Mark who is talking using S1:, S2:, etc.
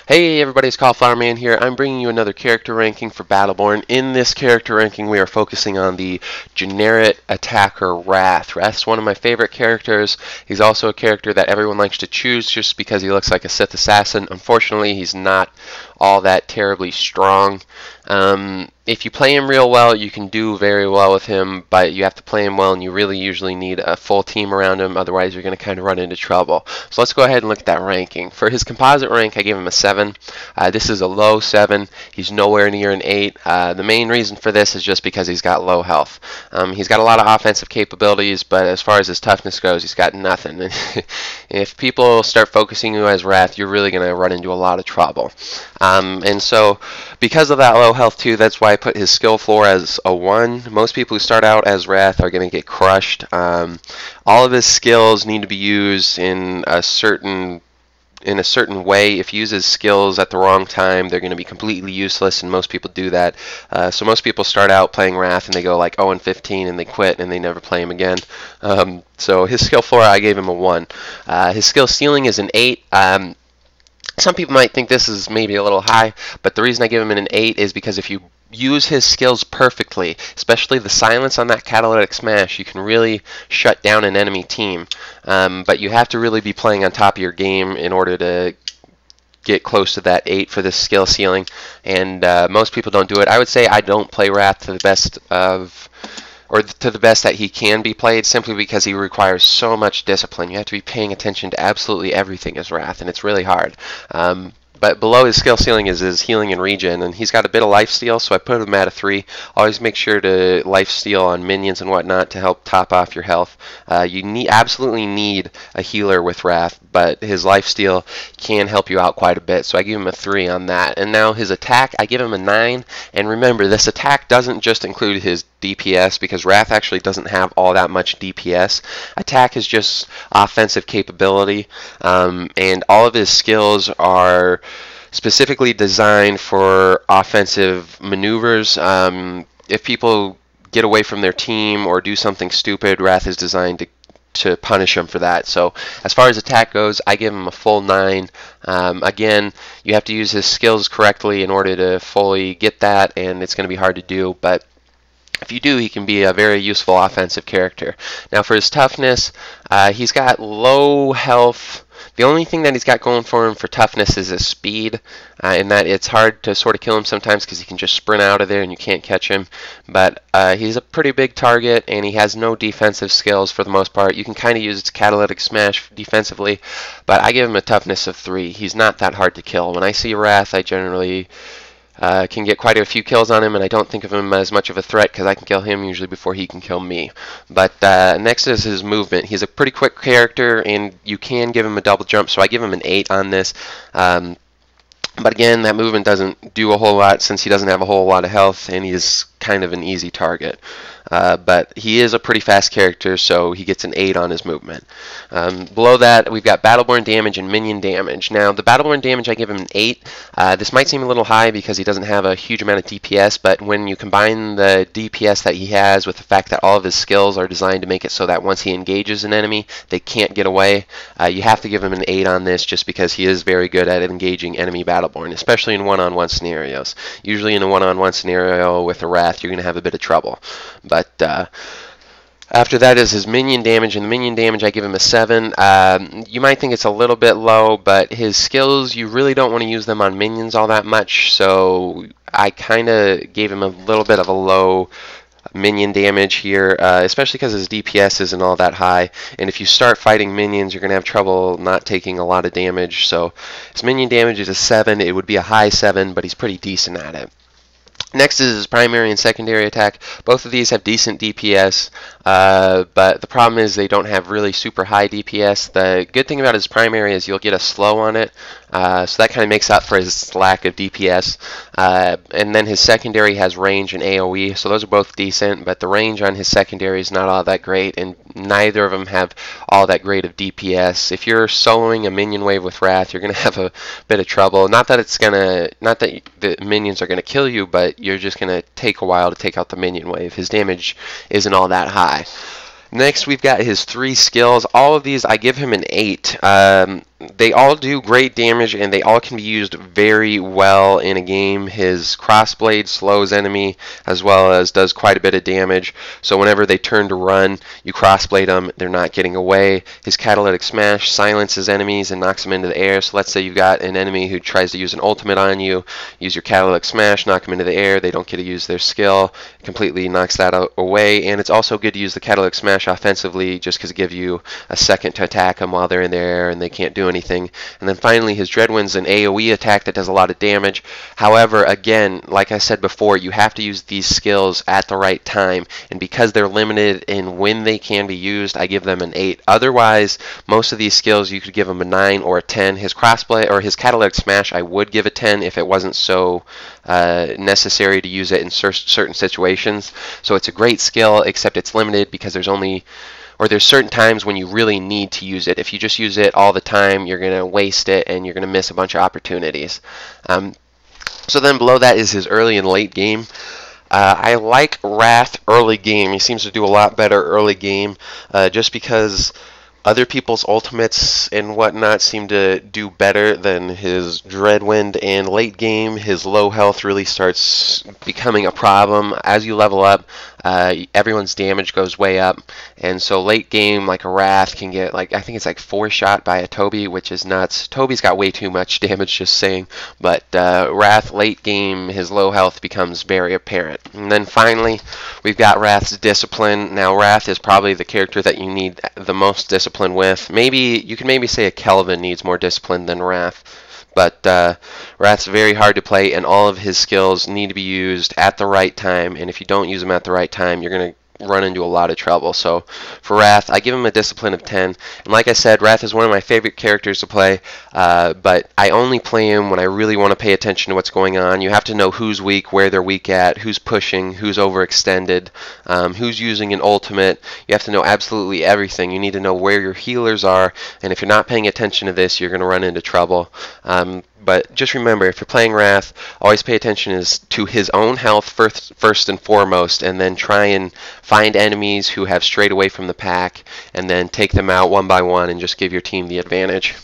S1: Hey everybody, it's Cauliflower Man here. I'm bringing you another character ranking for Battleborn. In this character ranking, we are focusing on the generic attacker Rath. Rath's one of my favorite characters. He's also a character that everyone likes to choose just because he looks like a Sith assassin. Unfortunately, he's not all that terribly strong. If you play him real well, you can do very well with him, but you have to play him well, and you really usually need a full team around him, otherwise you're going to kind of run into trouble. So let's go ahead and look at that ranking. For his composite rank, I gave him a 7. This is a low 7. He's nowhere near an 8. The main reason for this is just because he's got low health. He's got a lot of offensive capabilities, but as far as his toughness goes, he's got nothing. If people start focusing you as Rath, you're really going to run into a lot of trouble. And so because of that low health too, that's why I put his skill floor as a 1. Most people who start out as Rath are going to get crushed. All of his skills need to be used in a certain way. If he uses skills at the wrong time, they're going to be completely useless, and most people do that. So most people start out playing Rath and they go like 0-15 and they quit and they never play him again. So his skill floor, I gave him a 1. His skill ceiling is an 8. Some people might think this is maybe a little high, but the reason I give him an 8 is because if you use his skills perfectly, especially the silence on that catalytic smash, you can really shut down an enemy team. But you have to really be playing on top of your game in order to get close to that 8 for this skill ceiling, and most people don't do it. I would say I don't play Rath to the best that he can be played, simply because he requires so much discipline. You have to be paying attention to absolutely everything as Rath, and it's really hard. But below his skill ceiling is his healing and regen, and he's got a bit of lifesteal, so I put him at a 3. Always make sure to lifesteal on minions and whatnot to help top off your health. You absolutely need a healer with Rath, but his lifesteal can help you out quite a bit, so I give him a 3 on that. And now his attack, I give him a 9, and remember, this attack doesn't just include his DPS, because Rath actually doesn't have all that much DPS. Attack is just offensive capability, and all of his skills are specifically designed for offensive maneuvers. If people get away from their team or do something stupid, Rath is designed to punish them for that. So as far as attack goes, I give him a full 9. Again, you have to use his skills correctly in order to fully get that, and it's going to be hard to do, but if you do, he can be a very useful offensive character. Now for his toughness, he's got low health. The only thing that he's got going for him for toughness is his speed, in that it's hard to sort of kill him sometimes because he can just sprint out of there and you can't catch him. But he's a pretty big target, and he has no defensive skills for the most part. You can kind of use its catalytic smash defensively, but I give him a toughness of 3. He's not that hard to kill. When I see Rath, I generally can get quite a few kills on him, and I don't think of him as much of a threat because I can kill him usually before he can kill me. But next is his movement. He's a pretty quick character, and you can give him a double jump, so I give him an 8 on this. But again, that movement doesn't do a whole lot since he doesn't have a whole lot of health, and he's kind of an easy target. But he is a pretty fast character, so he gets an 8 on his movement. Below that, we've got Battleborn damage and minion damage. Now, the Battleborn damage, I give him an 8. This might seem a little high because he doesn't have a huge amount of DPS, but when you combine the DPS that he has with the fact that all of his skills are designed to make it so that once he engages an enemy, they can't get away, you have to give him an 8 on this just because he is very good at engaging enemy Battleborn, especially in one-on-one scenarios. Usually in a one-on-one scenario with a Rath, you're going to have a bit of trouble. But after that is his minion damage, and the minion damage I give him a 7. You might think it's a little bit low, but his skills, you really don't want to use them on minions all that much, so I kind of gave him a little bit of a low minion damage here, especially because his DPS isn't all that high, and if you start fighting minions, you're going to have trouble not taking a lot of damage. So his minion damage is a 7. It would be a high 7, but he's pretty decent at it. Next is his primary and secondary attack. Both of these have decent DPS, but the problem is they don't have really super high DPS. The good thing about his primary is you'll get a slow on it, so that kind of makes up for his lack of DPS. And then his secondary has range and AoE, so those are both decent, but the range on his secondary is not all that great, and neither of them have all that great of DPS. If you're soloing a minion wave with Rath, you're going to have a bit of trouble. Not that the minions are going to kill you, but you're just going to take a while to take out the minion wave. His damage isn't all that high. Next, we've got his 3 skills. All of these, I give him an 8. they all do great damage, and they all can be used very well in a game. His crossblade slows enemy as well as does quite a bit of damage. So whenever they turn to run, you crossblade them, they're not getting away. His catalytic smash silences enemies and knocks them into the air. So let's say you've got an enemy who tries to use an ultimate on you. Use your catalytic smash, knock them into the air. They don't get to use their skill. It completely knocks that away. And it's also good to use the catalytic smash offensively, just because it gives you a second to attack them while they're in the air and they can't do anything. And then finally, his Dreadwind's an AoE attack that does a lot of damage. However, again, like I said before, you have to use these skills at the right time, and because they're limited in when they can be used, I give them an 8. Otherwise, most of these skills you could give them a 9 or a 10. His crossplay or his catalytic smash, I would give a 10 if it wasn't so necessary to use it in certain situations. So it's a great skill, except it's limited because there's certain times when you really need to use it. If you just use it all the time, you're going to waste it and you're going to miss a bunch of opportunities. So then below that is his early and late game. I like Rath early game. He seems to do a lot better early game, just because other people's ultimates and whatnot seem to do better than his Dreadwind, and late game, his low health really starts becoming a problem. As you level up, everyone's damage goes way up, and so late game, like a Rath can get, like, I think it's like 4 shot by a Toby, which is nuts. Toby's got way too much damage, just saying, but Rath late game, his low health becomes very apparent. And then finally, we've got Rath's Discipline. Now, Rath is probably the character that you need the most discipline with. Maybe you can maybe say a Kelvin needs more discipline than Rath, but Rath's very hard to play, and all of his skills need to be used at the right time, and if you don't use them at the right time, you're going to run into a lot of trouble. So for Rath, I give him a discipline of 10. And like I said, Rath is one of my favorite characters to play, but I only play him when I really want to pay attention to what's going on. You have to know who's weak, where they're weak at, who's pushing, who's overextended, who's using an ultimate. You have to know absolutely everything. You need to know where your healers are, and if you're not paying attention to this, you're going to run into trouble. But just remember, if you're playing Rath, always pay attention to his own health first and foremost, and then try and find enemies who have strayed away from the pack, and then take them out one by one and just give your team the advantage.